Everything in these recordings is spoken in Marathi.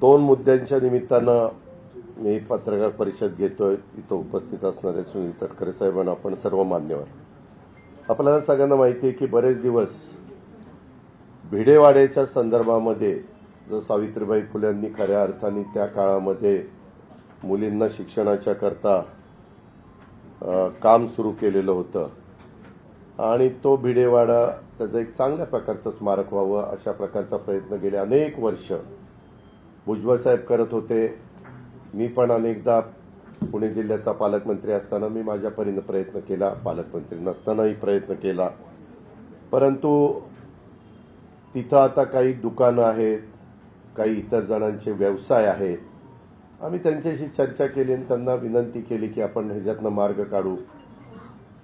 दोन मुद्द्यांच्या निमित्तानं मी पत्रकार परिषद घेतोय। इथं उपस्थित असणारे सुनील तटकरे साहेबांना आपण सर्व मान्यवर, आपल्याला सगळ्यांना माहिती आहे की बरेच दिवस भिडेवाड्याच्या संदर्भामध्ये जो सावित्रीबाई फुलेंनी खऱ्या अर्थाने त्या काळामध्ये मुलींना शिक्षणाच्या करता काम सुरू केलेलं होतं आणि तो भिडेवाडा त्याचं एक चांगल्या प्रकारचं स्मारक व्हावं अशा प्रकारचा प्रयत्न गेले अनेक वर्ष भुजबळ साहेब करत होते। मी पण अनेकदा पुणे जिल्ह्याचा पालकमंत्री असताना मी माझ्या परीने प्रयत्न केला, पालकमंत्री नसतानाही प्रयत्न केला, परंतु तिथं आता काही दुकानं आहेत, काही इतर जणांचे व्यवसाय आहेत। आम्ही त्यांच्याशी चर्चा केली आणि त्यांना विनंती केली की आपण ह्याच्यातनं मार्ग काढू।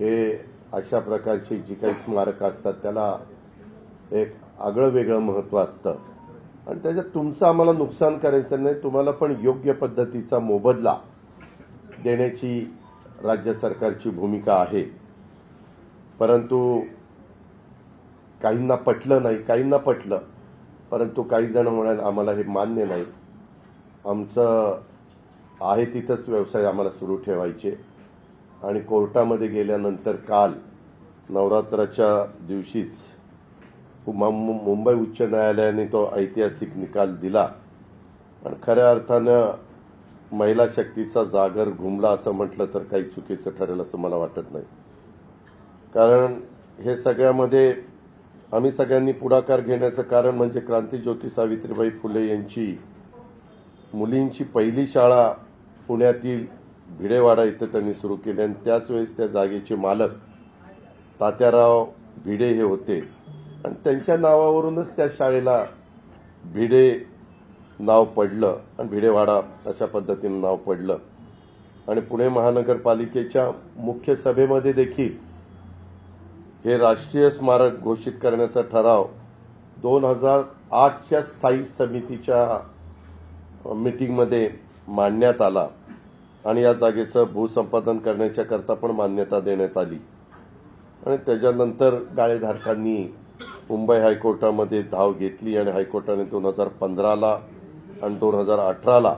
हे अशा प्रकारची जी काही स्मारक असतात त्याला एक आगळं वेगळं महत्त्व असतं आणि त्याच्यात तुमचं आम्हाला नुकसान करायचं नाही, तुम्हाला पण योग्य पद्धतीचा मोबदला देण्याची राज्य सरकारची भूमिका आहे। परंतु काहींना पटलं नाही, काहींना पटलं, परंतु काही जण म्हणाले आम्हाला हे मान्य नाही, आमचं आहे तिथंच व्यवसाय आम्हाला सुरू ठेवायचे। आणि कोर्टामध्ये गेल्यानंतर काल नवरात्राच्या दिवशीच मुंबई उच्च न्यायालयाने तो ऐतिहासिक निकाल दिला आणि खऱ्या अर्थानं महिला शक्तीचा जागर घुमला असं म्हटलं तर काही चुकीचं ठरेल असं मला वाटत नाही। कारण हे सगळ्यामध्ये आम्ही सगळ्यांनी पुढाकार घेण्याचं कारण म्हणजे क्रांतीज्योती सावित्रीबाई फुले यांची मुलींची पहिली शाळा पुण्यातील भिडेवाडा इथे त्यांनी सुरू केली आणि त्याच वेळेस त्या जागेचे मालक तात्याराव भिडे हे होते आणि त्यांच्या नावावरूनच त्या शाळेला भिडे नाव पडलं आणि भिडेवाडा अशा पद्धतीने नाव पडलं। आणि पुणे महानगरपालिकेच्या मुख्य सभेमध्ये देखील हे राष्ट्रीय स्मारक घोषित करण्याचा ठराव 2008च्या स्थायी समितीच्या मीटिंगमध्ये मांडण्यात आला आणि या जागेचं भूसंपादन करण्याच्या करता पण मान्यता देण्यात आली। आणि त्याच्यानंतर गाळेधारकांनी मुंबई हायकोर्टामध्ये धाव घेतली आणि हायकोर्टाने 2015ला आणि 2018ला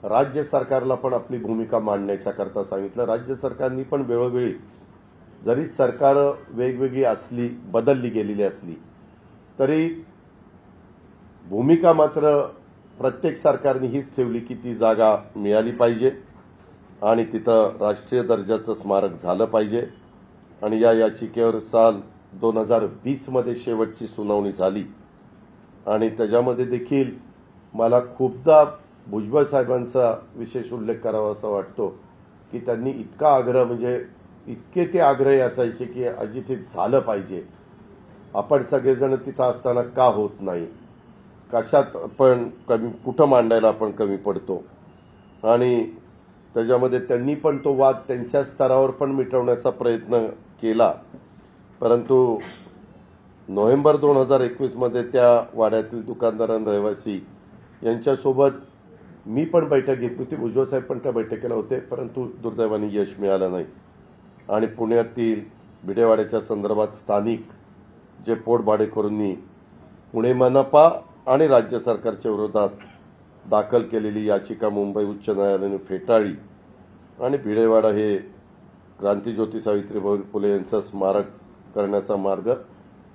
राज्य सरकारला पण आपली भूमिका मांडण्याच्या करता सांगितलं। राज्य सरकारनी पण वेळोवेळी जरी सरकार वेगवेगळी असली, बदलली गेलेली असली तरी भूमिका मात्र प्रत्येक सरकारने हीच ठेवली की ती जागा मिळाली पाहिजे आणि तिथं राष्ट्रीय दर्जाचं स्मारक झालं पाहिजे। आणि या याचिकेवर साल 2020 मध्ये शेवटची सुनावणी झाली आणि त्याच्यामध्ये देखील मला खूपदा भुजबळ साहेबांचा विशेष उल्लेख करावा असा वाटतो की त्यांनी इतका आग्रह, म्हणजे इतके ते आग्रही असायचे की अजित हे झालं पाहिजे, आपण सगळेजण तिथं असताना का होत नाही, कशात पण कमी, कुठं मांडायला आपण कमी पडतो। आणि त्याच्यामध्ये त्यांनी पण तो वाद त्यांच्या स्तरावर पण मिटवण्याचा प्रयत्न केला, परंतु नोव्हेंबर 2021 मध्ये त्या वाड्यातील दुकानदार आणि रहिवासी यांच्यासोबत मी पण बैठक घेतली होती, भुजबळ साहेब पण त्या बैठकीला होते, परंतु दुर्दैवाने यश मिळालं नाही। आणि पुण्यातील भिडेवाड्याच्या संदर्भात स्थानिक जे पोटभाडेकरूंनी पुणे मनपा आणि राज्य सरकारच्या विरोधात दाखल केलेली याचिका मुंबई उच्च न्यायालयाने फेटाळली आणि भिडेवाडा हे क्रांतीज्योती सावित्रीबाई फुले यांचं स्मारक करण्याचा मार्ग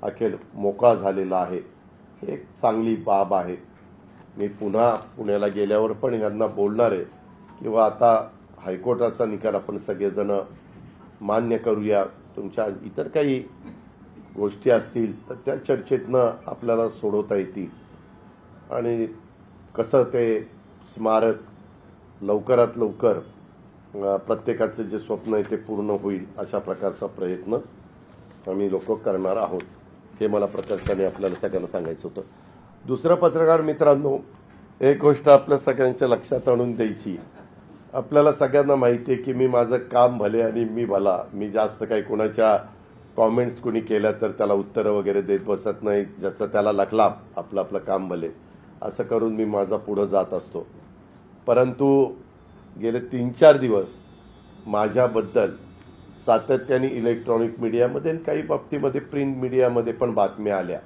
अखेर मोकळा झालेला आहे। हे एक चांगली बाब आहे। मी पुन्हा पुण्याला गेल्यावर पण यांना बोलणार आहे किंवा आता हायकोर्टाचा निकाल आपण सगळेजण मान्य करूया, तुमच्या इतर काही गोष्टी असतील तर त्या चर्चेतनं आपल्याला सोडवता येतील आणि कसं ते स्मारक लवकरात लवकर प्रत्येकाचं जे स्वप्न आहे ते पूर्ण होईल अशा प्रकारचा प्रयत्न आम्ही लोक करणार आहोत, हे मला प्रत्यक्षाने आपल्याला सगळ्यांना सांगायचं होतं। दुसरं पत्रकार मित्रांनो, एक गोष्ट आपल्या सगळ्यांच्या लक्षात आणून द्यायची, आपल्याला सगळ्यांना माहिती आहे की मी माझं काम भले आणि मी भला, मी जास्त काही कोणाच्या कॉमेंट्स कोणी केल्या तर त्याला उत्तरं वगैरे देत बसत नाही, ज्याचं त्याला लकला आपलं आपलं काम भले असं करून मी माझा पुढे जात असतो। परंतु गेले 3-4 दिवस माझ्याबद्दल सातत्याने इलेक्ट्रॉनिक मीडियामध्ये आणि काही बाबतीमध्ये प्रिंट मीडियामध्ये पण बातम्या आल्या।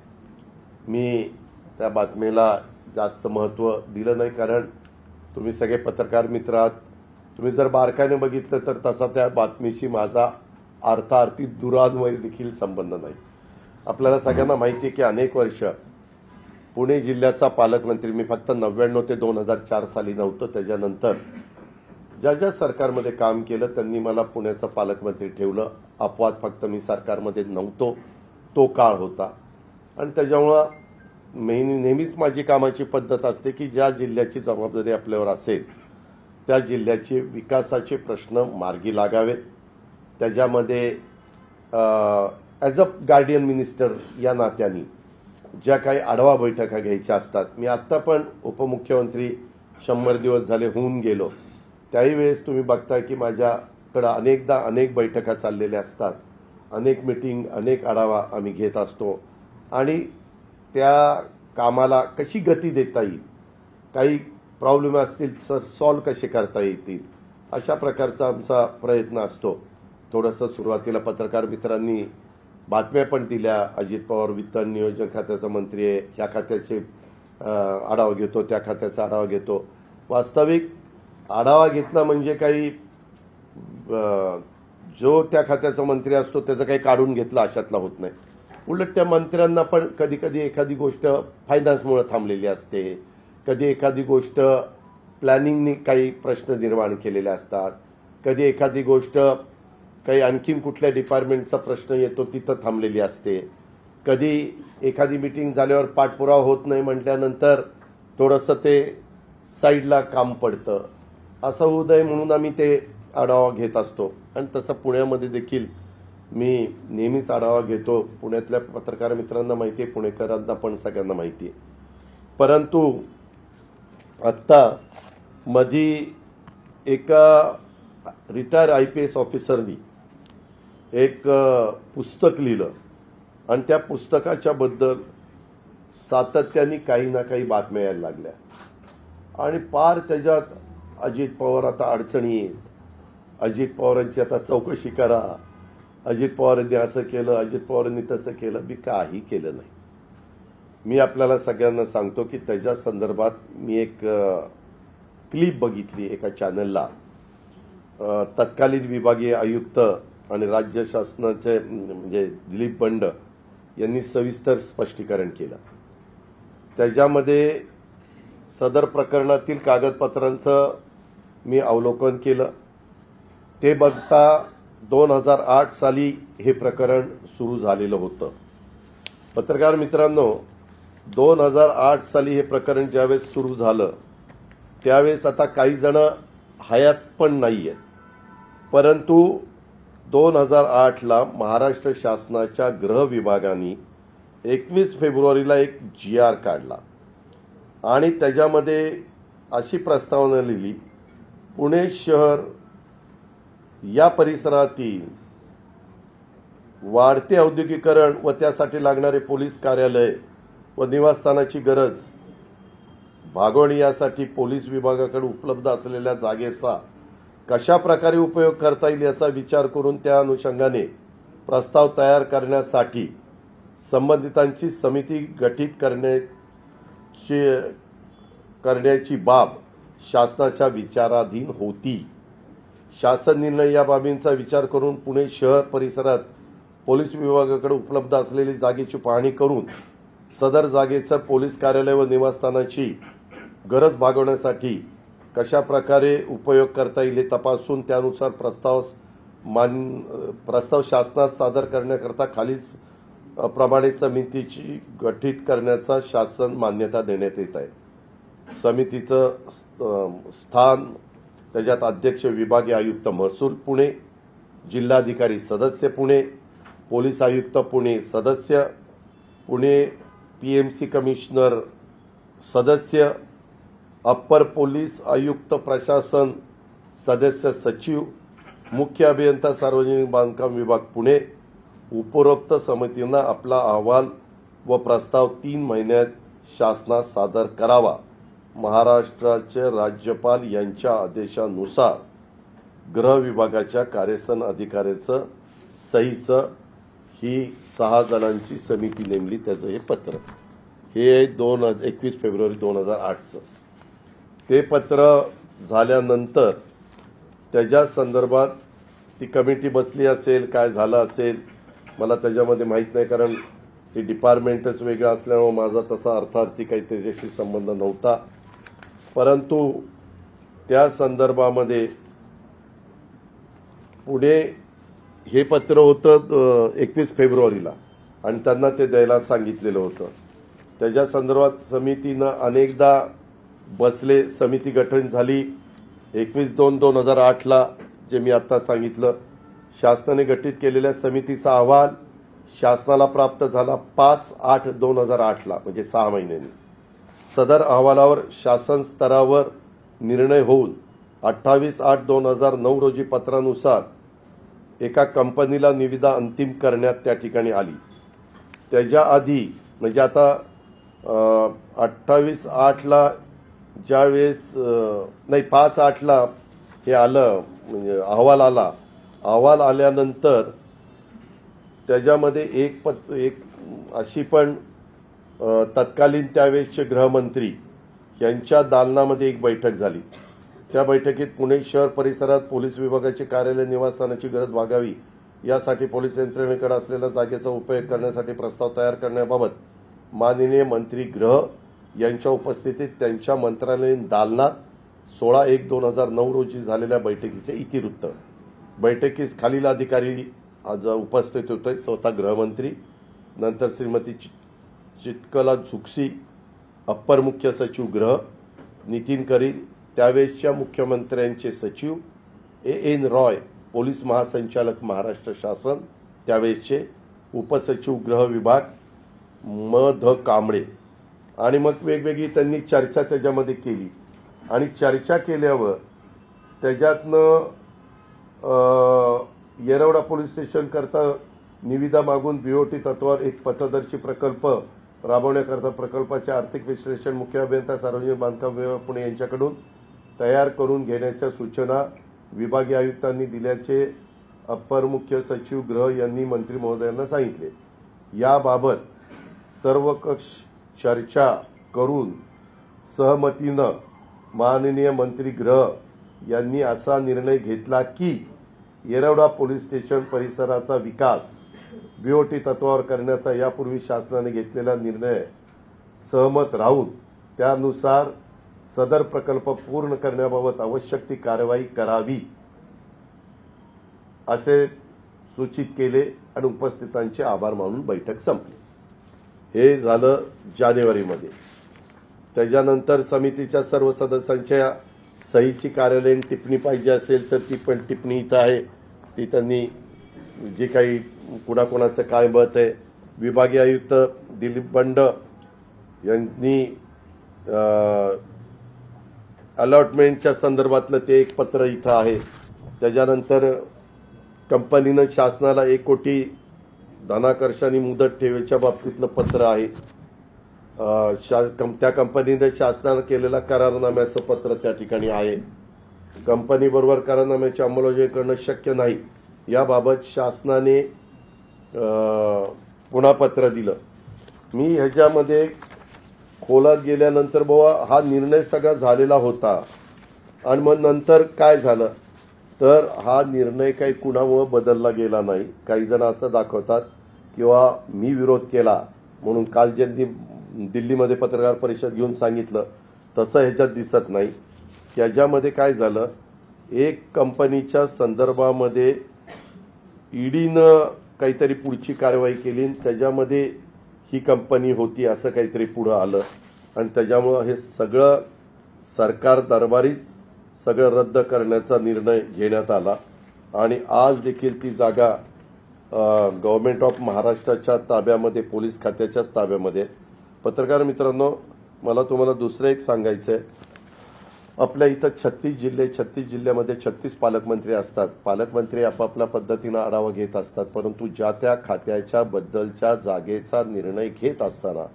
मी त्या बातमीला जास्त महत्त्व दिलं नाही, कारण तुम्ही सगळे पत्रकार मित्र आहात. तुम्ही जर बारकाईने बघितलं तर तसा त्या बातमीशी माझा अर्थार्थी दुरान्वय देखील संबंध नाही. आपल्याला सगळ्यांना माहिती आहे की अनेक वर्ष पुणे जिल्ह्याचा पालकमंत्री, मी फक्त 99 ते 2004 साली नव्हतो, त्याच्यानंतर ज्या ज्या सरकारमध्ये काम केलं त्यांनी मला पुण्याचा पालकमंत्री ठेवलं. अपवाद फक्त मी सरकारमध्ये नव्हतो तो काळ होता. आणि त्याच्यामुळं नेहमीच माझी कामाची पद्धत असते की ज्या जिल्ह्याची जबाबदारी आपल्यावर असेल त्या जिल्ह्याचे विकासाचे प्रश्न मार्गी लागावेत. त्याच्यामध्ये ॲज अ गार्डियन मिनिस्टर या नात्याने ज्या काही आढावा बैठका घ्यायच्या असतात, मी आत्ता पण उपमुख्यमंत्री 100 दिवस झाले होऊन गेलो, त्याही वेळेस तुम्ही बघताय की माझ्याकडं अनेकदा अनेक बैठका चाललेल्या असतात, अनेक मीटिंग, अनेक आढावा आम्ही घेत असतो. आणि त्या कामाला कशी गती देता येईल, काही प्रॉब्लेम असतील तर सॉल्व कसे करता येतील, अशा प्रकारचा आमचा प्रयत्न असतो. थोडंसं सुरुवातीला पत्रकार मित्रांनी बातम्या पण दिल्या, अजित पवार वित्त आणि नियोजन खात्याचा मंत्री आहे, ह्या खात्याचे आढावा घेतो, त्या खात्याचा आढावा घेतो. वास्तविक आढावा घेतला म्हणजे काही जो त्या खात्याचा मंत्री असतो त्याचं काही काढून घेतलं अशातला होत नाही. उलट त्या मंत्र्यांना पण कधी कधी एखादी गोष्ट फायनान्समुळे थांबलेली असते, कधी एखादी गोष्ट प्लॅनिंगनी काही प्रश्न निर्माण केलेले असतात, कधी एखादी गोष्ट काही आणखीन कुठल्या डिपार्टमेंटचा प्रश्न येतो तिथं थांबलेली असते, कधी एखादी मीटिंग झाल्यावर पाठपुरावा होत नाही म्हटल्यानंतर थोडंसं ते साईडला काम पडतं. असं होऊ नये म्हणून आम्ही ते आढावा घेत असतो. आणि तसं पुण्यामध्ये देखील मी नेहमीच आढावा घेतो. पुण्यातल्या पत्रकार मित्रांना माहिती आहे, पुणेकरांना पण सगळ्यांना माहिती आहे. परंतु आत्ता मधी एका रिटायर IPS ऑफिसरनी एक पुस्तक लिहिलं आणि त्या पुस्तकाच्या बद्दल सातत्याने काही ना काही बातम्या यायला लागल्या आणि पार त्याच्यात अजित पवार आता अडचणी येत, अजित पवारांची आता चौकशी करा, अजित पवारांनी असं केलं, अजित पवारांनी तसं केलं. मी काही केलं नाही. मी आपल्याला सगळ्यांना सांगतो की त्याच्या संदर्भात मी एक क्लिप बघितली एका चॅनलला. तत्कालीन विभागीय आयुक्त आणि राज्य शासनाचे म्हणजे दिलीप बंड यांनी सविस्तर स्पष्टीकरण केलं. त्याच्यामध्ये सदर प्रकरणातील कागदपत्रांचं मी अवलोकन केलं. ते बघता 2008 साली हे प्रकरण सुरू झालेलं होतं. पत्रकार मित्रांनो, 2008 साली हे प्रकरण ज्यावेळेस सुरू झालं त्यावेळेस आता काही जण हयात पण नाहीये, परंतु 2008ला महाराष्ट्र शासनाच्या गृह विभागाने 21 फेब्रुवारीला एक GR काढला आणि त्याच्यामध्ये अशी प्रस्तावना लिहिली, पुणे शहर या परिसरातील वाढते औद्योगिकरण व त्यासाठी लागणारे पोलीस कार्यालय व निवासस्थानाची गरज भागवणी यासाठी पोलीस विभागाकडे उपलब्ध असलेल्या जागेचा कशा प्रकारे उपयोग करता येईल याचा विचार करून त्या अनुषंगाने प्रस्ताव तयार करण्यासाठी संबंधितांची समिती गठीत करण्याची बाब शासनाच्या विचाराधीन होती. शासन निर्णय या बाबींचा विचार करून पुणे शहर परिसरात पोलीस विभागाकडे उपलब्ध असलेली जागेची पाहणी करून सदर जागेचं पोलीस कार्यालय व निवासस्थानाची गरज भागवण्यासाठी कशा प्रकारे उपयोग करता येईल हे तपासून त्यानुसार प्रस्ताव शासनास सादर करण्याकरता खालील प्रमाणे समितीची गठीत करण्याचा शासन मान्यता देण्यात येत आहे. समितीचं स्थान, त्याच्यात अध्यक्ष विभागीय आयुक्त महसूल पुणे, जिल्हाधिकारी सदस्य पुणे, पोलीस आयुक्त पुणे सदस्य पुणे, PMC कमिशनर सदस्य, अप्पर पोलीस आयुक्त प्रशासन सदस्य सचिव, मुख्य अभियंता सार्वजनिक बांधकाम विभाग पुणे. उपरोक्त समितींना आपला अहवाल व प्रस्ताव 3 महिन्यात शासनास सादर करावा. महाराष्ट्राचे राज्यपाल यांच्या आदेशानुसार गृह विभागाच्या कार्यसन अधिकाऱ्याचं सहीचं ही 6 जणांची समिती नेमली, त्याचं हे पत्र. हे 21 फेब्रुवारी 2008चं. ते पत्र झाल्यानंतर त्याच्या संदर्भात ती कमिटी बसली असेल, काय झालं असेल मला त्याच्यामध्ये माहीत नाही, कारण ती डिपार्टमेंटच वेगळं असल्यामुळे माझा तसा अर्थार्थी काही त्याच्याशी संबंध नव्हता. परंतु त्या संदर्भामध्ये पुढे हे पत्र होतं 21 फेब्रुवारीला आणि त्यांना ते द्यायला सांगितलेलं होतं. त्याच्या संदर्भात समितीनं अनेकदा बसले, समिती गठन झाली. 21/2/2008ला जे मी आता सांगितलं, शासनाने गठीत केलेल्या समितीचा अहवाल शासनाला प्राप्त झाला 5/8/2008ला, म्हणजे 6 महिन्यांनी. सदर अहवालावर शासन स्तरावर निर्णय होऊन 28/8/2009 रोजी पत्रानुसार एका कंपनीला निविदा अंतिम करण्यात त्या ठिकाणी आली. त्याच्या आधी म्हणजे आता 28/8ला ज्यावेळेस नाही 5/8ला हे आलं, म्हणजे अहवाल आला. अहवाल आल्यानंतर त्याच्यामध्ये एक अशी पण तत्कालीन त्यावेळेसचे गृहमंत्री यांच्या दालनामध्ये एक बैठक झाली. त्या बैठकीत पुणे शहर परिसरात पोलीस विभागाचे कार्यालय निवासस्थानाची गरज भागावी यासाठी पोलीस यंत्रणेकडे असलेल्या जागेचा उपयोग करण्यासाठी प्रस्ताव तयार करण्याबाबत माननीय मंत्री गृह यांच्या उपस्थितीत त्यांच्या मंत्रालयीन दालनात 16/1/2009 रोजी झालेल्या बैठकीचे इतिवृत्त. बैठकीस खालील अधिकारी आज उपस्थित होते. स्वतः गृहमंत्री, नंतर श्रीमती चित्कला झुकसी, अप्पर मुख्य सचिव गृह, नितीन करील, त्यावेळेसच्या मुख्यमंत्र्यांचे सचिव, A.N. रॉय, पोलीस महासंचालक महाराष्ट्र शासन त्यावेळेसचे, उपसचिव गृह विभाग M.ध. कांबळे, आणि मग वेगवेगळी त्यांनी चर्चा त्याच्यामध्ये केली. आणि चर्चा केल्यावर त्याच्यातनं येरवडा पोलीस स्टेशन करता निविदा मागून बीओटी तत्वावर एक पथदर्शी प्रकल्प राबवण्याकरता प्रकल्पाचे आर्थिक विश्लेषण मुख्य अभियंता सार्वजनिक बांधकाम विभाग पुणे यांच्याकडून तयार करून घेण्याच्या सूचना विभागीय आयुक्तांनी दिल्याचे अप्पर मुख्य सचिव गृह यांनी मंत्री महोदयांना सांगितले. याबाबत सर्वकष चर्चा करून सहमतीनं माननीय मंत्री गृह यांनी असा निर्णय घेतला की येरवडा पोलीस स्टेशन परिसराचा विकास बीओटी तत्वावर करण्याचा यापूर्वी शासनाने घेतलेला निर्णय सहमत राहून त्यानुसार सदर प्रकल्प पूर्ण करण्याबाबत आवश्यक ती कारवाई करावी असे सूचित केले आणि उपस्थितांचे आभार मानून बैठक संपली. हे झालं जानेवारीमध्ये. त्याच्यानंतर समितीच्या सर्व सदस्यांच्या सहीची कार्यालयीन टिप्पणी पाहिजे असेल तर ती पण टिप्पणी इथं आहे. ती त्यांनी जे काही कुणाकुणाचं काय मत आहे, विभागीय आयुक्त दिलीप बंड यांनी अलॉटमेंटच्या संदर्भातलं ते एक पत्र इथं आहे. त्याच्यानंतर कंपनीनं शासनाला 1 कोटी धनाकर्षाने मुदत ठेवीच्या बाबतीतलं पत्र आहे. त्या कंपनीने शासनानं केलेल्या करारनाम्याचं पत्र त्या ठिकाणी आहे. कंपनीबरोबर करारनाम्याची अंमलबजावणी करणं शक्य नाही याबाबत शासनाने पुन्हा पत्र दिलं. मी ह्याच्यामध्ये खोलात गेल्यानंतर बाबा हा निर्णय सगळा झालेला होता आणि मग नंतर काय झालं तर हा निर्णय काही कुणामुळे बदलला गेला नाही. काही जण असं दाखवतात किंवा मी विरोध केला म्हणून काल ज्यांनी दिल्लीमध्ये पत्रकार परिषद घेऊन सांगितलं तसं ह्याच्यात दिसत नाही. त्याच्यामध्ये काय झालं, एक कंपनीच्या संदर्भामध्ये ईडीनं काहीतरी पुढची कारवाई केली, त्याच्यामध्ये ही कंपनी होती असं काहीतरी पुढं आलं आणि त्याच्यामुळं हे सगळं सरकार दरबारीच सगळं रद्द करण्याचा निर्णय घेण्यात आला. आणि आज देखील ती जागा गव्हर्नमेंट ऑफ महाराष्ट्राच्या ताब्यामध्ये, पोलीस खात्याच्याच ताब्यामध्ये. पत्रकार मित्रांनो, मला तुम्हाला दुसरं एक सांगायचं आहे. आपल्या इथं 36 जिल्हे, 36 जिल्ह्यामध्ये 36 पालकमंत्री असतात. पालकमंत्री आपापल्या पद्धतीनं आढावा घेत असतात, परंतु ज्या त्या खात्याच्या बद्दलच्या जागेचा निर्णय घेत असताना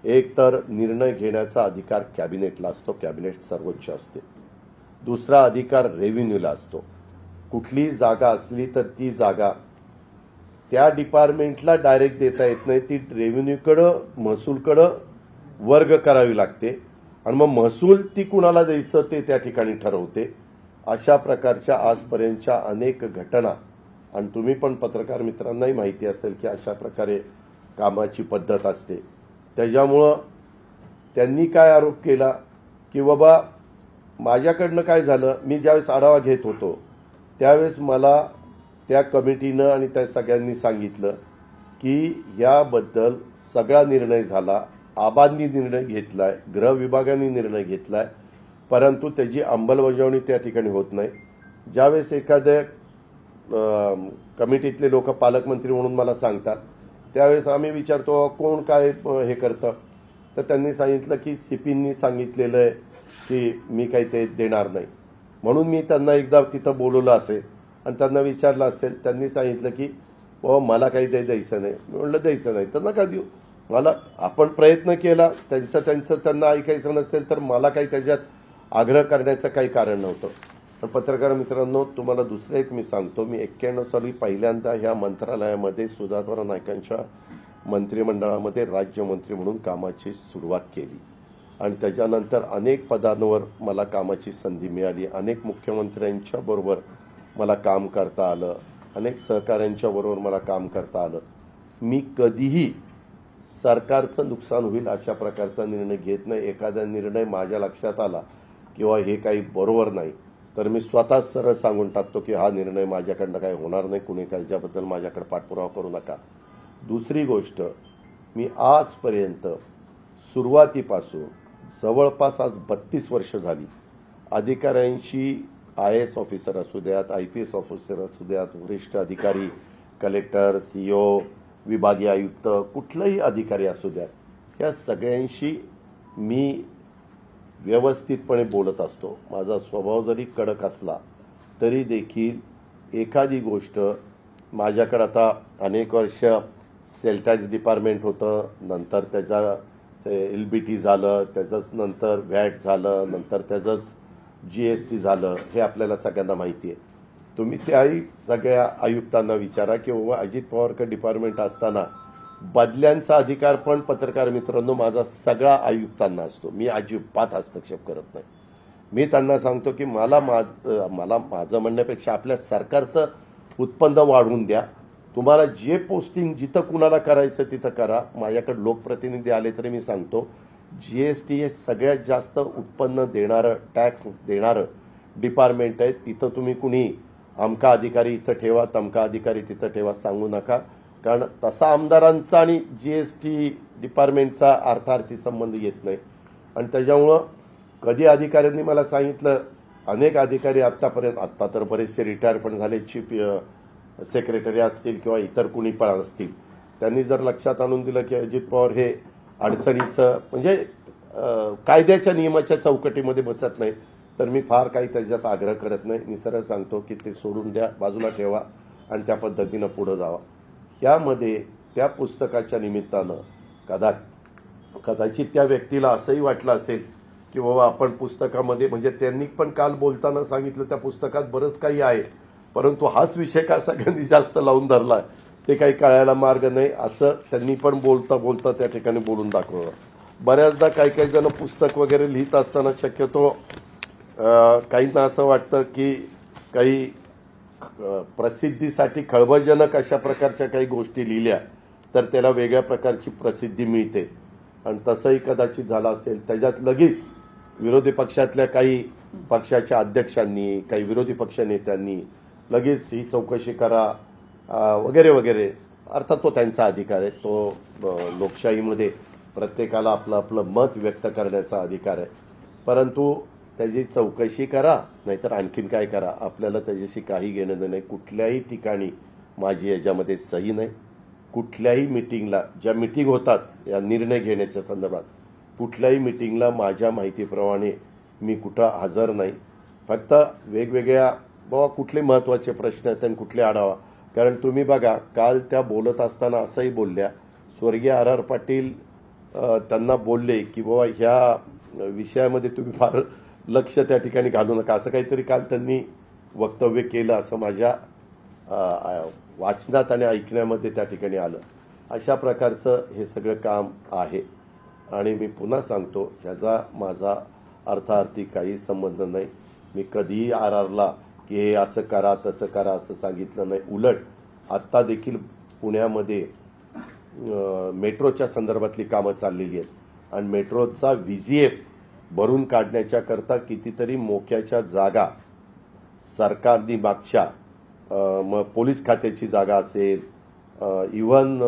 एक तर निर्णय घेण्याचा अधिकार कॅबिनेटला असतो, कॅबिनेट सर्वोच्च असते. दुसरा अधिकार रेव्हेन्यूला असतो. कुठलीही जागा असली तर ती जागा त्या डिपार्टमेंटला डायरेक्ट देता येत नाही, ती रेव्हेन्यूकडं, महसूलकडं वर्ग करावी लागते आणि मग महसूल ती कुणाला द्यायचं ते त्या ठिकाणी ठरवते. अशा प्रकारच्या आजपर्यंतच्या अनेक घटना, आणि तुम्ही पण पत्रकार मित्रांनाही माहिती असेल की अशा प्रकारे कामाची पद्धत असते. त्याच्यामुळं त्यांनी काय आरोप केला की बाबा माझ्याकडनं काय झालं, मी ज्यावेळेस आढावा घेत होतो त्यावेळेस मला त्या कमिटीनं आणि त्या सगळ्यांनी सांगितलं की याबद्दल सगळा निर्णय झाला, आबांनी निर्णय घेतलाय, गृह विभागाने निर्णय घेतलाय, परंतु त्याची अंमलबजावणी त्या ठिकाणी होत नाही. ज्यावेळेस एखाद्या कमिटीतले लोक पालकमंत्री म्हणून मला सांगतात त्यावेळेस आम्ही विचारतो कोण काय हे करतं, तर त्यांनी सांगितलं की सीपींनी सांगितलेलं आहे की मी काही ते देणार नाही. म्हणून मी त्यांना एकदा तिथं बोलवलं असेल आणि त्यांना विचारलं असेल, त्यांनी सांगितलं की मला काही द्यायचं नाही. मी म्हणलं द्यायचं नाही तर नका देऊ, मला आपण प्रयत्न केला, त्यांचं त्यांना ऐकायचं नसेल तर मला काही त्याच्यात आग्रह करण्याचं काही कारण नव्हतं. पण पत्रकार मित्रांनो, तुम्हाला दुसरं एक मी सांगतो, मी 91 साली पहिल्यांदा ह्या मंत्रालयामध्ये सुधाकर नाईकांच्या मंत्रिमंडळामध्ये राज्यमंत्री म्हणून कामाची सुरुवात केली आणि त्याच्यानंतर अनेक पदांवर मला कामाची संधी मिळाली. अनेक मुख्यमंत्र्यांच्या बरोबर मला काम करता आलं, अनेक सहकाऱ्यांच्या बरोबर मला काम करता आलं. मी कधीही सरकारचं नुकसान होईल अशा प्रकारचा निर्णय घेत नाही. एखादा निर्णय माझ्या लक्षात आला किंवा हे काही बरोबर नाही तर मी स्वतःच सरळ सांगून टाकतो की हा निर्णय माझ्याकडनं काही होणार नाही, कुणी त्याच्याबद्दल माझ्याकडे पाठपुरावा करू नका. दुसरी गोष्ट, मी आजपर्यंत सुरुवातीपासून जवळपास आज 32 वर्ष झाली अधिकाऱ्यांशी, IAS ऑफिसर असू द्यात, IPS ऑफिसर असू द्यात, वरिष्ठ अधिकारी, कलेक्टर, CEO, विभागीय आयुक्त, कुठलाही अधिकारी असू द्यात, ह्या सगळ्यांशी मी व्यवस्थितपणे बोलत असतो. माझा स्वभाव जरी कडक असला तरी देखील एखादी गोष्ट माझ्याकडे आता अनेक वर्ष सेल टॅक्स डिपार्टमेंट होतं, नंतर त्याचा LBT झालं, त्याचंच नंतर व्हॅट झालं, नंतर त्याचंच GST झालं, हे आपल्याला सगळ्यांना माहिती आहे. तुम्ही त्याही सगळ्या आयुक्तांना विचारा की बाबा अजित पवारचं डिपार्टमेंट असताना बदल्यांचा अधिकार पण पत्रकार मित्रांनो माझा सगळा आयुक्तांना असतो. मी अजिबात हस्तक्षेप करत नाही. मी त्यांना सांगतो की मला माझं म्हणण्यापेक्षा आपल्या सरकारचं उत्पन्न वाढवून द्या, तुम्हाला जे पोस्टिंग जिथं कुणाला करायचं तिथं करा. माझ्याकडे लोकप्रतिनिधी आले तरी मी सांगतो GST हे सगळ्यात जास्त उत्पन्न देणारं, टॅक्स देणारं डिपार्टमेंट आहे. तिथं तुम्ही कुणी अमका अधिकारी इथं ठेवा, तमका अधिकारी तिथं ठेवा सांगू नका, कारण तसा आमदारांचा आणि GST डिपार्टमेंटचा अर्थार्थी संबंध येत नाही. आणि त्याच्यामुळं कधी अधिकाऱ्यांनी मला सांगितलं, अनेक अधिकारी आत्ता तर बरेचसे रिटायर पण झाले, चीफ सेक्रेटरी असतील किंवा इतर कुणी पण असतील, त्यांनी जर लक्षात आणून दिलं की अजित पवार हे अडचणीचं म्हणजे कायद्याच्या नियमाच्या चौकटीमध्ये बसत नाही, तर मी फार काही त्याच्यात आग्रह करत नाही. मी सरळ सांगतो की ते सोडून द्या, बाजूला ठेवा आणि त्या पद्धतीनं पुढं जावा. यामध्ये त्या पुस्तकाच्या निमित्तानं कदाचित त्या व्यक्तीला असंही वाटलं असेल की बाबा आपण पुस्तकामध्ये, म्हणजे त्यांनी पण काल बोलताना सांगितलं त्या पुस्तकात बरंच काही आहे, परंतु हाच विषय का सगळ्यांनी जास्त लावून धरला ते काही कळायला मार्ग नाही, असं त्यांनी पण बोलता त्या ठिकाणी बोलून दाखवलं. बऱ्याचदा काही जण पुस्तक वगैरे लिहित असताना शक्यतो काहींना असं वाटतं की काही प्रसिद्धीसाठी खळबळजनक अशा प्रकारच्या काही गोष्टी लिहिल्या तर त्याला वेगळ्या प्रकारची प्रसिद्धी मिळते, आणि तसंही कदाचित झालं असेल. त्याच्यात लगेच विरोधी पक्षातल्या काही पक्षाच्या अध्यक्षांनी, काही विरोधी पक्ष नेत्यांनी लगेच ही चौकशी करा वगैरे वगैरे. अर्थात तो त्यांचा अधिकार आहे, तो लोकशाहीमध्ये प्रत्येकाला आपलं आपलं मत व्यक्त करण्याचा अधिकार आहे, परंतु त्याची चौकशी करा नाहीतर आणखीन काय करा, आपल्याला त्याच्याशी काही घेणं देणं नाही. कुठल्याही ठिकाणी माझी याच्यामध्ये सही नाही. कुठल्याही मिटिंगला, ज्या मिटिंग होतात या निर्णय घेण्याच्या संदर्भात, कुठल्याही मिटिंगला माझ्या माहितीप्रमाणे मी कुठं हजर नाही. फक्त वेगवेगळ्या बाबा कुठले महत्त्वाचे प्रश्न आहेत आणि कुठले आढावा, कारण तुम्ही बघा काल त्या बोलत असताना असंही बोलल्या, स्वर्गीय RR पाटील त्यांना बोलले की बाबा ह्या विषयामध्ये तुम्ही फार लक्ष त्या ठिकाणी घालू नका, असं काहीतरी काल त्यांनी वक्तव्य केलं असं माझ्या वाचनात आणि ऐकण्यामध्ये त्या ठिकाणी आलं. अशा प्रकारचं हे सगळं काम आहे. आणि मी पुन्हा सांगतो, ह्याचा माझा अर्थार्थी काही संबंध नाही. मी कधीही आरआरला की हे असं करा तसं करा असं सांगितलं नाही. उलट आत्ता देखील पुण्यामध्ये मेट्रोच्या संदर्भातली कामं चाललेली आहेत आणि मेट्रोचा VGF भरून काढण्याच्या करता कितीतरी मोक्याच्या जागा सरकारने मागच्या मग पोलीस खात्याची जागा असेल, इव्हन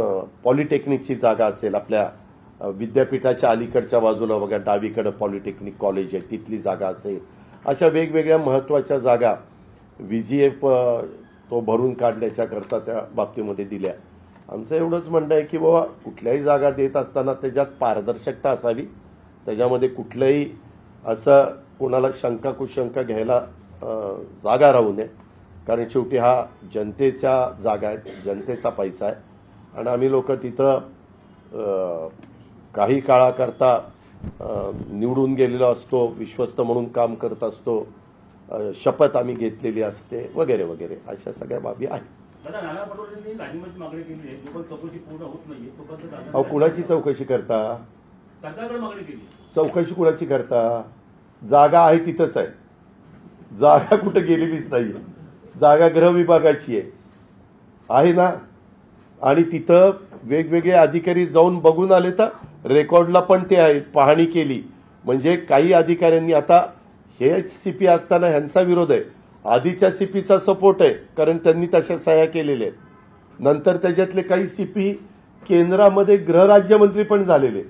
पॉलिटेक्निकची जागा असेल, आपल्या विद्यापीठाच्या अलीकडच्या बाजूला बघा डावीकडे पॉलिटेक्निक कॉलेज आहे तिथली जागा असेल, अशा वेगवेगळ्या महत्त्वाच्या जागा VGF तो भरून काढण्याच्या करता त्या बाबतीमध्ये दिल्या. आमचं एवढंच म्हणणं आहे की बाबा कुठल्याही जागा देत असताना त्याच्यात पारदर्शकता असावी, त्याच्यामध्ये कुठलंही असं कोणाला शंका कुशंका घ्यायला जागा राहू नये. कारण शेवटी हा जनतेच्या जागा आहेत, जनतेचा पैसा आहे आणि आम्ही लोक तिथं काही काळाकरता निवडून गेलेलो असतो, विश्वस्त म्हणून काम करत असतो, शपथ आम्ही घेतलेली असते वगैरे वगैरे अशा सगळ्या बाबी आहेत. अहो कुणाची चौकशी करता? चौकशी कुणाची करता? जागा आहे तिथंच आहे, जागा कुठं गेलेलीच नाहीये. जागा गृह विभागाची आहे ना, आणि तिथं वेगवेगळे अधिकारी जाऊन बघून आले तर रेकॉर्डला पण ते आहे, पाहणी केली. म्हणजे काही अधिकाऱ्यांनी, आता हे CP असताना ह्यांचा विरोध आहे, आधीच्या CPचा सपोर्ट आहे कारण त्यांनी तशा सह्या केलेल्या आहेत. नंतर त्याच्यातले काही CP केंद्रामध्ये गृहराज्यमंत्री पण झालेले.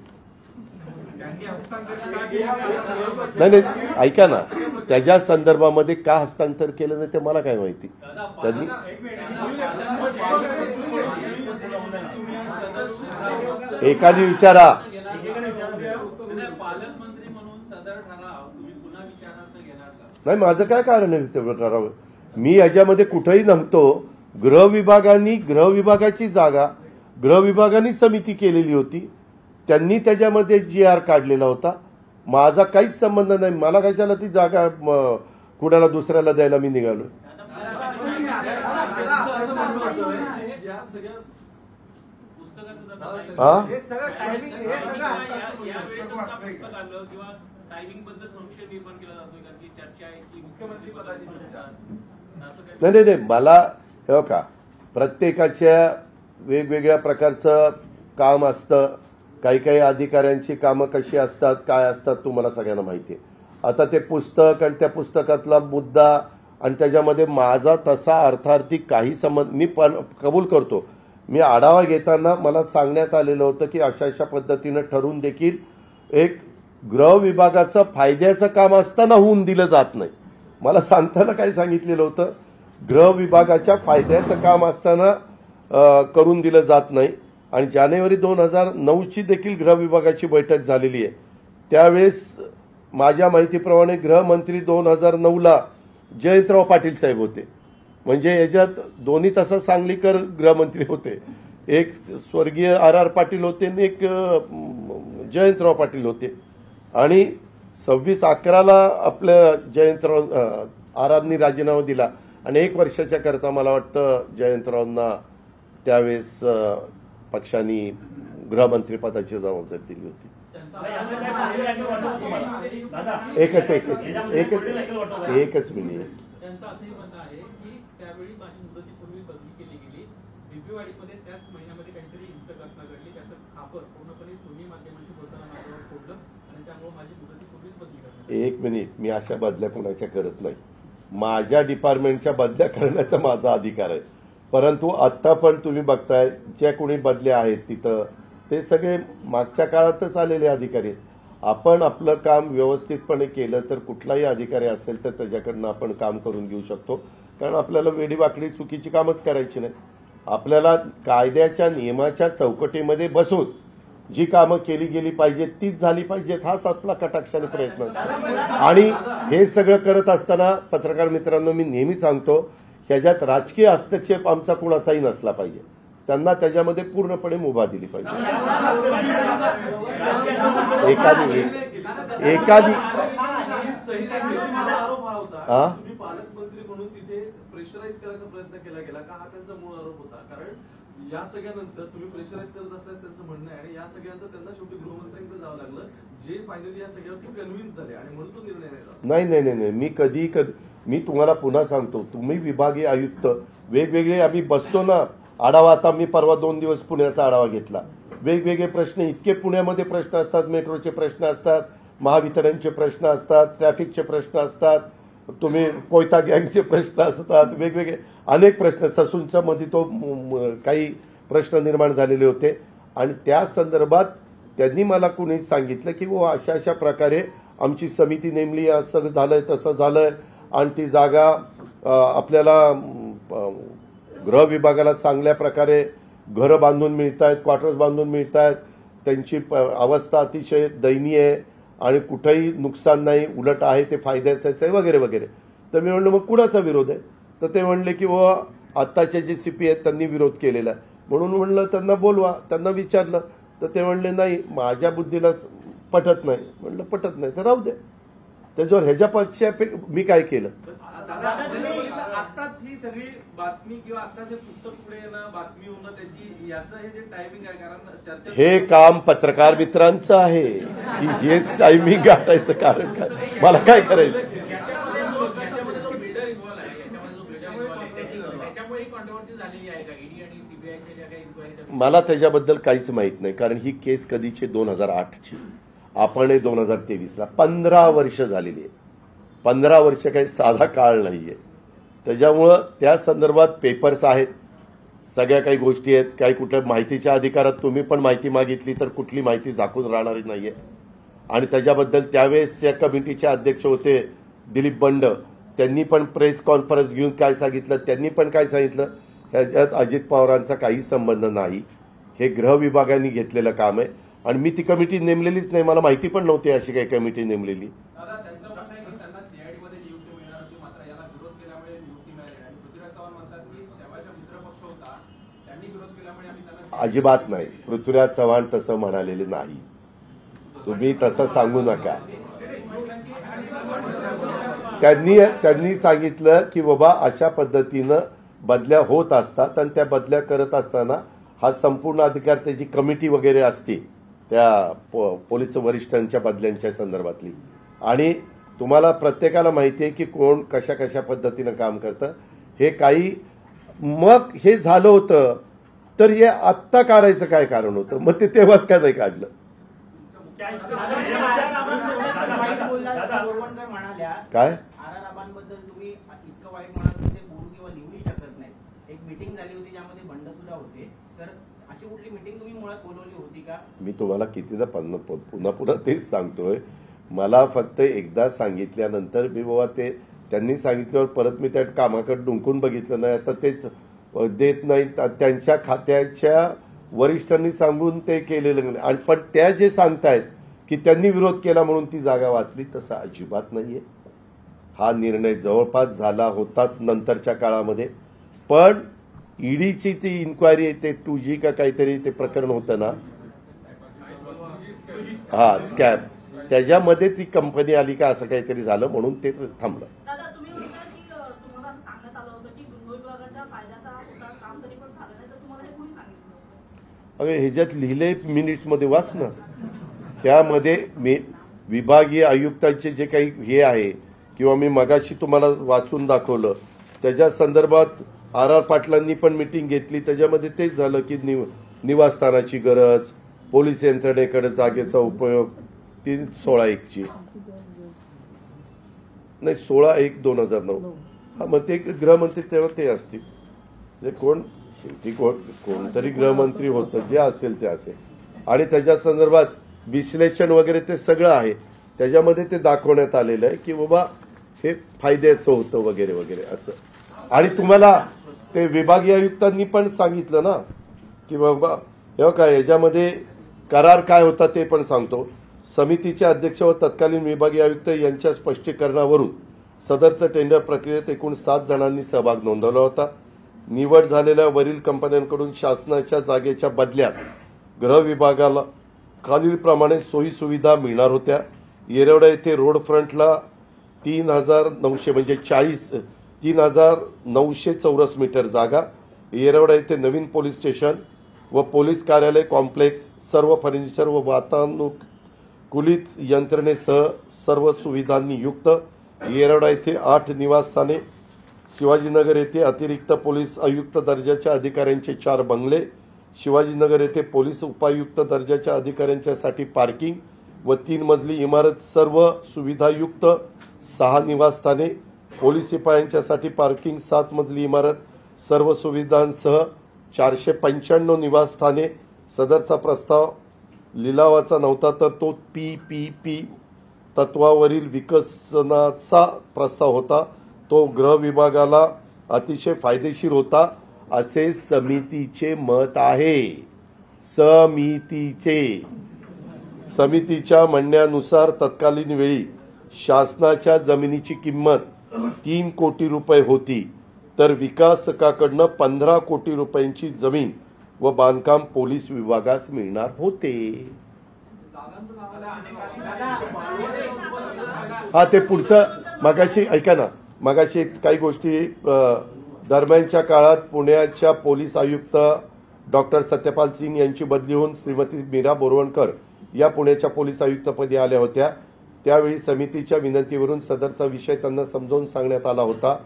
नाही ऐका ना, त्याच्या संदर्भामध्ये का हस्तांतर केलं नाही ते मला काय माहिती. त्यांनी एकाने विचारा, नाही माझं काय कारण आहे ते ठराव. मी याच्यामध्ये कुठेही नव्हतो. गृह विभागाची जागा गृह विभागाने समिती केलेली होती, त्यांनी त्याच्यामध्ये GR काढलेला होता. माझा काहीच संबंध नाही. मला कशाला ती जागा कुणाला दुसऱ्याला द्यायला मी निघालो. नाही मला हे का प्रत्येकाच्या वेगवेगळ्या प्रकारचं काम असतं. काही काही अधिकाऱ्यांची कामं कशी असतात काय असतात तुम्हाला सगळ्यांना माहिती आहे. आता ते पुस्तक आणि त्या पुस्तकातला मुद्दा आणि त्याच्यामध्ये माझा तसा अर्थार्थी काही संबंध, मी पण कबूल करतो. मी आढावा घेताना मला सांगण्यात आलेलं होतं की अशा अशा पद्धतीनं ठरवून देखील एक गृह विभागाचं फायद्याचं काम असताना होऊन दिलं जात नाही. मला सांगताना काय सांगितलेलं होतं, गृह विभागाच्या फायद्याचं काम असताना करून दिलं जात नाही. आणि जानेवारी 2009ची देखील गृह विभागाची बैठक झालेली आहे. त्यावेळेस माझ्या माहितीप्रमाणे गृहमंत्री 2009ला जयंतराव पाटील साहेब होते. म्हणजे याच्यात दोन्ही तसा सांगलीकर गृहमंत्री होते, एक स्वर्गीय RR पाटील होते आणि एक जयंतराव पाटील होते. आणि 26/11ला आपल्या जयंतराव RRनी राजीनामा दिला आणि 1 वर्षाच्या करता मला वाटतं जयंतरावांना त्यावेळेस पक्षाने गृहमंत्री पदाची जबाबदारी दिली होती. एकच मिनिट. त्यांचं असंही म्हणणं आहे की त्यावेळी माझी मुदतीपूर्वी बदली केली गेली, बिबीवाडीमध्ये त्याच महिन्यामध्ये काहीतरी हिंसक घटना घडली, त्याचं खापर पूर्णपणे तुम्ही माध्यमांशी बोलताना माझ्यावर फोडलं आणि त्यामुळे माझी मुदतीपूर्वीच बदली करण्यात. एक मिनिट, मी अशा बदल्या कोणाच्या करत नाही. माझ्या डिपार्टमेंटच्या बदल्या करण्याचा माझा अधिकार आहे. परंतु आता पण तुम्ही बघताय ज्या कोणी बदल्या आहेत तिथं ते सगळे मागच्या काळातच आलेले अधिकारी आहेत. आपण आपलं काम व्यवस्थितपणे केलं तर कुठलाही अधिकारी असेल तर त्याच्याकडनं आपण काम करून घेऊ शकतो. कारण आपल्याला वेडीवाकडी चुकीची कामच करायची नाही. आपल्याला कायद्याच्या नियमाच्या चौकटीमध्ये बसून जी कामं केली गेली पाहिजेत तीच झाली पाहिजेत, हाच आपला कटाक्षाने प्रयत्न असतो. आणि हे सगळं करत असताना पत्रकार मित्रांनो मी नेहमी सांगतो, ह्याच्यात राजकीय हस्तक्षेप आमचा कुणाचाही नसला पाहिजे. त्यांना त्याच्यामध्ये पूर्णपणे मुभा दिली पाहिजे. एखादी पालकमंत्री म्हणून तिथे प्रेशराईज करायचा प्रयत्न केला गेला का, हा त्यांचा मूळ आरोप होता. कारण या सगळ्यानंतर तुम्ही प्रेशराईज करत असल्यास त्यांचं म्हणणं आहे आणि या सगळ्यानंतर त्यांना शेवटी गृहमंत्र्यांकडे जावं लागलं, जे फायनली या सगळ्यावर कन्व्हिन्स झाले आणि म्हणून तो निर्णय नाही झाला. नाही मी तुम्हाला पुन्हा सांगतो, तुम्ही विभागीय आयुक्त वेगवेगळे आम्ही बसतो ना आढावा. आता मी परवा 2 दिवस पुण्याचा आढावा घेतला. वेगवेगळे प्रश्न, इतके पुण्यामध्ये प्रश्न असतात, मेट्रोचे प्रश्न असतात, महावितरणचे प्रश्न असतात, ट्रॅफिकचे प्रश्न असतात, तुम्ही कोयता गँगचे प्रश्न असतात, वेगवेगळे अनेक प्रश्न. ससूनच्या मध्ये तो काही प्रश्न निर्माण झालेले होते आणि त्या संदर्भात त्यांनी मला कुणी सांगितलं की वो अशा अशा प्रकारे आमची समिती नेमली, असं झालंय तसं झालंय आणि ती जागा आपल्याला गृह विभागाला चांगल्या प्रकारे घरं बांधून मिळत आहेत, क्वार्टर्स बांधून मिळत आहेत, त्यांची अवस्था अतिशय दयनीय आहे आणि कुठेही नुकसान नाही, उलट आहे ते फायद्याचंच आहे वगैरे वगैरे. तर मी म्हणलं मग कुणाचा विरोध आहे? तर ते म्हणले की वो आत्ताचे जे सीपी आहेत त्यांनी विरोध केलेला आहे. म्हणून म्हणलं त्यांना बोलवा. त्यांना विचारलं तर ते म्हणले नाही माझ्या बुद्धीला पटत नाही. म्हणलं पटत नाही तर राहू दे. त्याच्यावर ह्याच्यापेक्षा मी काय केलं? आत्ताच ही सगळी बातमी किंवा आत्ताच हे पुस्तक पुढे येणं, बातमी होणं, त्याची याचं हे जे टायमिंग आहे, कारण चर्चा हे काम पत्रकार मित्रांचं आहे. हेच टायमिंग गाठायचं कारण काय? मला काय करायचं? याच्यामध्ये जो बिल्डर इन्व्हॉल्व आहे, याच्यामध्ये जो बिल्डर इन्व्हॉल्व आहे, त्याच्यामुळे कॉन्ट्रोवर्सी झालेली आहे का? ईडी आणि सीबीआयच्या ज्या काही इन्क्वायरी? मला त्याच्याबद्दल काहीच माहित नाही, कारण ही केस कधीची 2008ची, आपण 2023ला 15 वर्ष झालेली आहे. 15 वर्ष काही साधा काळ नाहीये. त्याच्यामुळं त्या संदर्भात पेपर्स आहेत, सगळ्या काही गोष्टी आहेत. काही कुठल्या माहितीच्या अधिकारात तुम्ही पण माहिती मागितली तर कुठली माहिती झाकून राहणारी नाहीये. आणि त्याच्याबद्दल त्यावेळेस या कमिटीचे अध्यक्ष होते दिलीप बंड, त्यांनी पण प्रेस कॉन्फरन्स घेऊन काय सांगितलं, त्यांनी पण काय सांगितलं, ह्याच्यात अजित पवारांचा काही संबंध नाही. हे गृह विभागाने घेतलेलं काम आहे आणि मी ती कमिटी नेमलेलीच नाही. मला माहिती पण नव्हती अशी काही कमिटी नेमलेली. दादा, त्यांचं म्हणणं आहे की त्यांना सीआयडी मध्ये नियुक्ती मिळणार होती, मात्र याला विरोध केल्यामुळे नियुक्ती मिळाली. आणि पृथ्वीराज चव्हाण म्हणतात की तेव्हाचा मित्रपक्ष होता, त्यांनी विरोध केल्यामुळे आम्ही त्यांना अजिबात नाही. पृथ्वीराज चव्हाण तसं म्हणालेले नाही. तुम्ही तसं सांगू नका. त्यांनी सांगितलं की बाबा अशा पद्धतीनं बदल्या होत असतात आणि त्या बदल्या करत असताना हा संपूर्ण अधिकार त्याची कमिटी वगैरे असते त्या पोलीस वरिष्ठांच्या बदल्यांच्या संदर्भातली. आणि तुम्हाला प्रत्येकाला माहिती आहे की कोण कशा कशा पद्धतीनं काम करतं. हे काही मग हे झालं होतं तर हे आत्ता काढायचं काय कारण होतं? मग ते तेव्हाच काय नाही काढलं? काय आराराबांबद्दल तुम्ही इतकं वाईट म्हणाल की ते बोलू किंवा लिहूही शकत नाही. एक मीटिंग झाली होती ज्यामध्ये बंड सुद्धा होते, तर अशी कुठली मीटिंग तुम्ही मुळात बोलवली होती का? मी तुम्हाला कितीदा पुन्हा तेच सांगतोय. मला फक्त एकदा सांगितल्यानंतर मी बाबा ते त्यांनी सांगितल्यावर परत मी त्या कामाकडे डुंकून बघितलं नाही. आता तेच देत नाही, त्यांच्या खात्याच्या वरिष्ठांनी सांगून ते केलेलं नाही. आणि पण त्या जे सांगतायत की त्यांनी विरोध केला म्हणून ती जागा वाचली, तसं अजिबात नाहीये. हा निर्णय जवळपास झाला होताच नंतरच्या काळामध्ये. पण ईडीची ती इन्क्वायरी, ते 2G का काहीतरी ते प्रकरण होतं ना, हा स्कॅम, त्याच्यामध्ये ती कंपनी आली का असं काहीतरी झालं म्हणून ते थांबलं. दादा, तुम्ही म्हणता की तुम्हाला सांगण्यात आलं होतं की गृह विभागाच्या फायद्याचा होता, काम तरी पण झालं नाही, तर तुम्हाला हे कोणी सांगितलं? अगं ह्याच्यात लिहिले मिनिट्समध्ये वाच ना. त्यामध्ये मी विभागीय आयुक्तांचे जे काही हे आहे किंवा मी मगाशी तुम्हाला वाचून दाखवलं त्याच्या संदर्भात आर पाटलांनी पण मीटिंग घेतली. त्याच्यामध्ये तेच झालं की निवासस्थानाची गरज, पोलीस यंत्रणेकडे जागेचा उपयोग, ती 16/1ची नाही 16/1/2009. हा मग ते गृहमंत्री तेव्हा ते असतील, म्हणजे कोण शेवटी कोणतरी गृहमंत्री होतं, जे असेल ते असेल. आणि त्याच्या संदर्भात विश्लेषण वगैरे ते सगळं आहे. त्याच्यामध्ये ते दाखवण्यात आलेलं आहे की बाबा हे फायद्याचं होतं वगैरे वगैरे असं. आणि तुम्हाला ते विभागीय आयुक्तांनी पण सांगितलं ना की बाबा हे काय याच्यामध्ये करार काय होता ते पण सांगतो. समितीचे अध्यक्ष व तत्कालीन विभागीय आयुक्त यांच्या स्पष्टीकरणावरून सदरचं टेंडर प्रक्रियेत एकूण 7 जणांनी सहभाग नोंदवला होता. निवड झालेल्या वरील कंपन्यांकडून शासनाच्या जागेच्या बदल्यात गृह विभागाला खालीलप्रमाणे सोयी सुविधा मिळणार होत्या. येरवडा येथे रोड फ्रंटला 3,900 म्हणजे 3,900 चौरस मीटर जागा येरवडा येथे नवीन पोलीस स्टेशन व पोलीस कार्यालय कॉम्प्लेक्स, सर्व फर्निचर व वातानुकूलित यंत्रणेसह सर्व सुविधांनी युक्त येरवडा येथे 8 निवासस्थाने, शिवाजीनगर येथे अतिरिक्त पोलीस आयुक्त दर्जाच्या अधिकाऱ्यांचे 4 बंगले, शिवाजीनगर येथे पोलीस उपायुक्त दर्जाच्या अधिकाऱ्यांच्यासाठी पार्किंग व 3 मजली इमारत, सर्व सुविधायुक्त 6 निवासस्थाने, पोलीस शिपायांच्यासाठी पार्किंग, 7 मजली इमारत, सर्व सुविधांसह 495 निवासस्थाने. सदरचा प्रस्ताव लिलावाचा नव्हता, तर तो PPP तत्वावरील विकसनाचा प्रस्ताव होता. तो गृह विभागाला अतिशय फायदेशीर होता असे समितीचे मत आहे. समितीच्या म्हणण्यानुसार तत्कालीन वेळी शासनाच्या जमिनीची किंमत 3 कोटी रुपये होती, तर विकासकाकडनं 15 कोटी रुपयांची जमीन व बांधकाम पोलीस विभागास मिळणार होते. हा, ते पुढचं मगाशी ऐका ना, मगाशी काही गोष्टी दरम्यानच्या काळात पुण्याच्या पोलीस आयुक्त डॉक्टर सत्यपाल सिंग यांची बदली होऊन श्रीमती मीरा बोरवणकर या पुण्याच्या पोलीस आयुक्तपदी आल्या होत्या. त्यावेळी समितीच्या विनंतीवरून सदरचा विषय त्यांना समजावून सांगण्यात आला होता.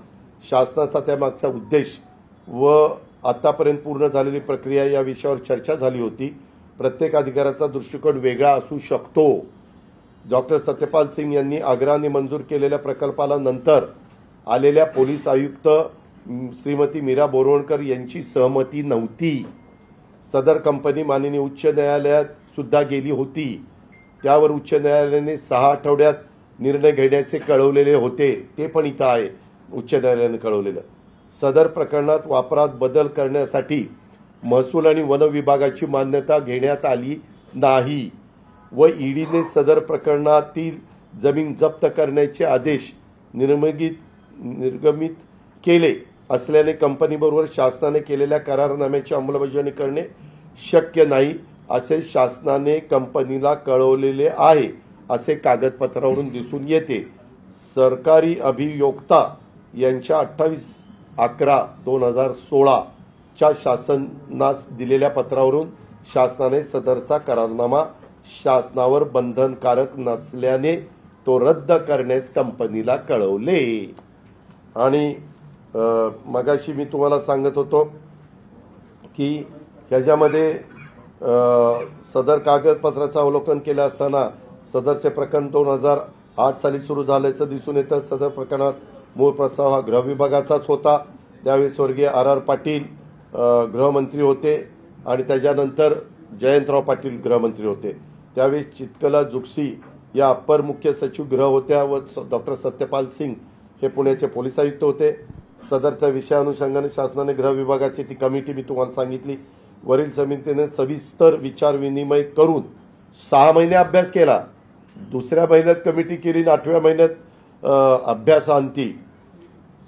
शासनाचा त्यामागचा उद्देश व आतापर्यंत पूर्ण झालेली प्रक्रिया या विषयावर चर्चा झाली होती. प्रत्येक अधिकाऱ्याचा दृष्टिकोन वेगळा असू शकतो. डॉक्टर सत्यपाल सिंग यांनी आग्रहाने मंजूर केलेल्या प्रकल्पाला नंतर आलेल्या पोलीस आयुक्त श्रीमती मीरा बोरवणकर यांची सहमती नव्हती. सदर कंपनी माननीय उच्च न्यायालयात सुद्धा गेली होती. त्यावर उच्च न्यायालयाने 6 आठवड्यात निर्णय घेण्याचे कळवलेले होते. ते पण इथं आहे, उच्च न्यायालयाने कळवलेलं. सदर प्रकरणात वापरात बदल करण्यासाठी महसूल आणि वन विभागाची मान्यता घेण्यात आली नाही व ईडीने सदर प्रकरणातील जमीन जप्त करण्याचे आदेश निर्गमित केले असल्याने कंपनीबरोबर शासनाने केलेल्या करारनाम्याची अंमलबजावणी करणे शक्य नाही असे शासनाने कंपनीला कळवलेले आहे असे कागदपत्रावरून दिसून येते. सरकारी अभियोक्ता यांच्या 28/11/2016 च्या शासनास दिलेल्या पत्रावरून शासनाने सदरचा करारनामा शासनावर बंधनकारक नसल्याने तो रद्द करण्यास कंपनीला कळवले. आणि मगाशी मी तुम्हाला सांगत होतो की ह्याच्यामध्ये सदर कागदपत्राचं अवलोकन केलं असताना सदरचे प्रकरण 2008 साली सुरू झाल्याचं दिसून येतं. सदर प्रकरणात मूळ प्रस्ताव हा गृह विभागाचाच होता. त्यावेळी स्वर्गीय R.R. पाटील गृहमंत्री होते आणि त्याच्यानंतर जयंतराव पाटील गृहमंत्री होते. त्यावेळी चित्कला जुगसी या अप्पर मुख्य सचिव गृह होत्या व डॉक्टर सत्यपाल सिंग हे पुण्याचे पोलीस आयुक्त होते. सदरच्या विषयानुषंगाने शासनाने गृह विभागाची ती कमिटी मी तुम्हाला सांगितली. वरील समितीने सविस्तर विचार विनिमय करून 6 महिने अभ्यास केला. दुसऱ्या महिन्यात कमिटी केली, 8व्या महिन्यात अभ्यासांती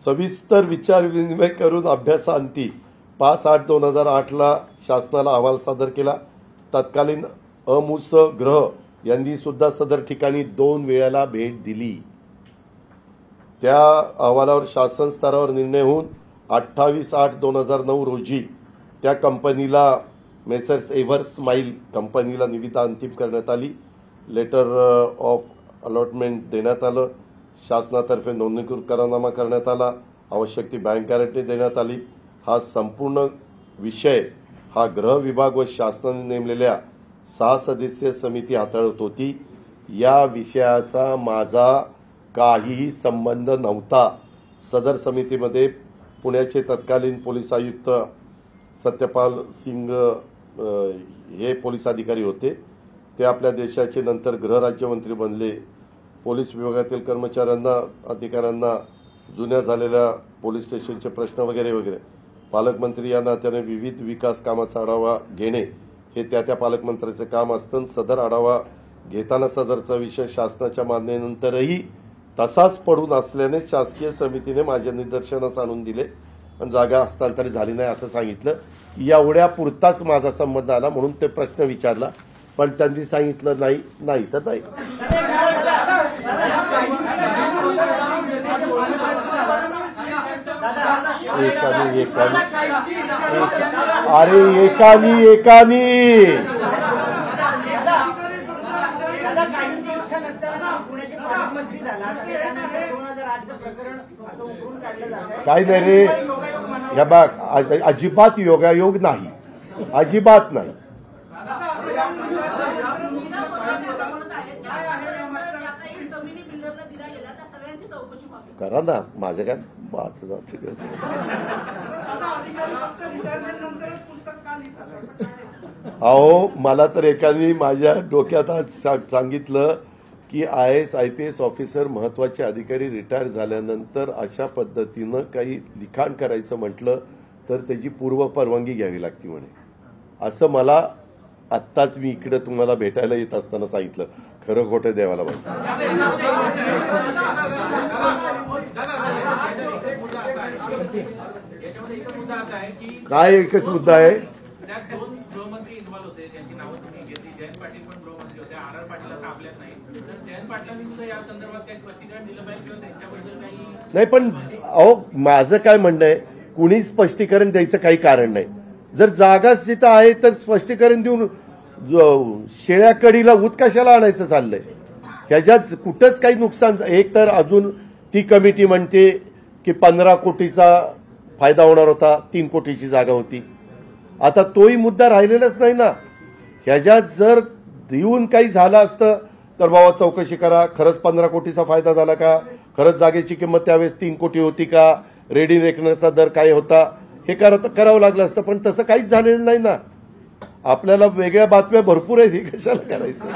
सविस्तर विचार विनिमय करून अभ्यासांती 5/8/2008 शासनाला अहवाल सादर केला. तत्कालीन अमुस ग्रह यांनी सुद्धा सदर ठिकाणी 2 वेळेला भेट दिली. त्या अहवालावर शासन स्तरावर निर्णय होऊन 28/8/2009 रोजी त्या कंपनीला मेसर्स एव्हर स्माईल कंपनीला निविदा अंतिम करण्यात आली. लेटर ऑफ अलॉटमेंट देण्यात आलं. शासनातर्फे नोंदणीकृत करारनामा करण्यात आला. आवश्यक ती बँक गॅरंटी देण्यात आली. हा संपूर्ण विषय हा गृह विभाग व शासनाने नेमलेल्या 6 सदस्यीय समिती हाताळत होती. या विषयाचा माझा काहीही संबंध नव्हता. सदर समितीमध्ये पुण्याचे तत्कालीन पोलीस आयुक्त सत्यपाल सिंग हे पोलीस अधिकारी होते. ते आपल्या देशाचे नंतर गृहराज्यमंत्री बनले. पोलीस विभागातील कर्मचाऱ्यांना अधिकाऱ्यांना जुन्या झालेल्या पोलीस स्टेशनचे प्रश्न वगैरे वगैरे पालकमंत्री या नात्याने विविध विकास कामाचा आढावा घेणे हे त्या पालकमंत्र्याचे काम असतं. सदर आढावा घेताना सदरचा विषय शासनाच्या मान्यतेनंतरही तसाच पडून असल्याने शासकीय समितीने माझ्या निदर्शनास आणून दिले आणि जागा हस्तांतरित झाली नाही असं सांगितलं. एवढ्या पुरताच माझा संबंध आला म्हणून ते प्रश्न विचारला, पण त्यांनी सांगितलं नाही तर नाही. अरे एकानी दादा काहींची इच्छा नसताना पुण्याचे पालकमंत्री झाला त्यानंतर 2008चं प्रकरण असं उकरून काढलं जात काय नाही रे, या बघ अजिबात योगायोग नाही, अजिबात नाही. मीरा पवार आता म्हणत आहेत की आतापर्यंत ज्या काही जमिनी बिल्डरला दिल्या गेल्या त्या सगळ्यांची चौकशी व्हावी. करा ना, माझं काय बाच जात. अहो मला तर एकाने माझ्या डोक्यात आज सांगितलं की IAS IPS ऑफिसर महत्वाचे अधिकारी रिटायर झाल्यानंतर अशा पद्धतीनं काही लिखाण करायचं म्हटलं तर त्याची पूर्व परवानगी घ्यावी लागते म्हणे. असं मला आत्ताच मी इकडे तुम्हाला भेटायला येत असताना सांगितलं. खरं खोटं देवाला माहिती. याच्यामध्ये एक मुद्दा असा आहे की काय एकच मुद्दा आहे, त्यात 2 गृहमंत्री इन्व्हॉल्व होते, त्यांची नावं तुम्ही घेतली. जयंत पाटील पण गृहमंत्री होते, RR पाटील आता आपल्यात नाही. तर जयंत पाटलांनी सुद्धा या संदर्भात काही स्पष्टीकरण दिलं पाहिजे किंवा त्यांच्याबद्दल काही नाही. पण अहो माझं काय म्हणणं आहे, कुणी स्पष्टीकरण द्यायचं काही कारण नाही. जर जागाच तिथं आहे तर स्पष्टीकरण देऊन शेळ्या कडीला ऊत कशाला आणायचं चाललंय. ह्याच्यात कुठंच काही नुकसान. एक तर अजून ती कमिटी म्हणते की 15 कोटीचा फायदा होणार होता, 3 कोटीची जागा होती. आता तोही मुद्दा राहिलेलाच नाही ना. ह्याच्यात जर देऊन काही झालं असतं तर बाबा चौकशी करा, खरंच 15 कोटीचा फायदा झाला का, खरंच जागेची किंमत त्यावेळेस 3 कोटी होती का, रेडी रेकनरचा दर काय होता, हे करावं लागलं असतं. पण तसं काहीच झालेलं नाही ना. आपल्याला वेगळ्या बातम्या भरपूर आहेत, हे कशाला करायचं.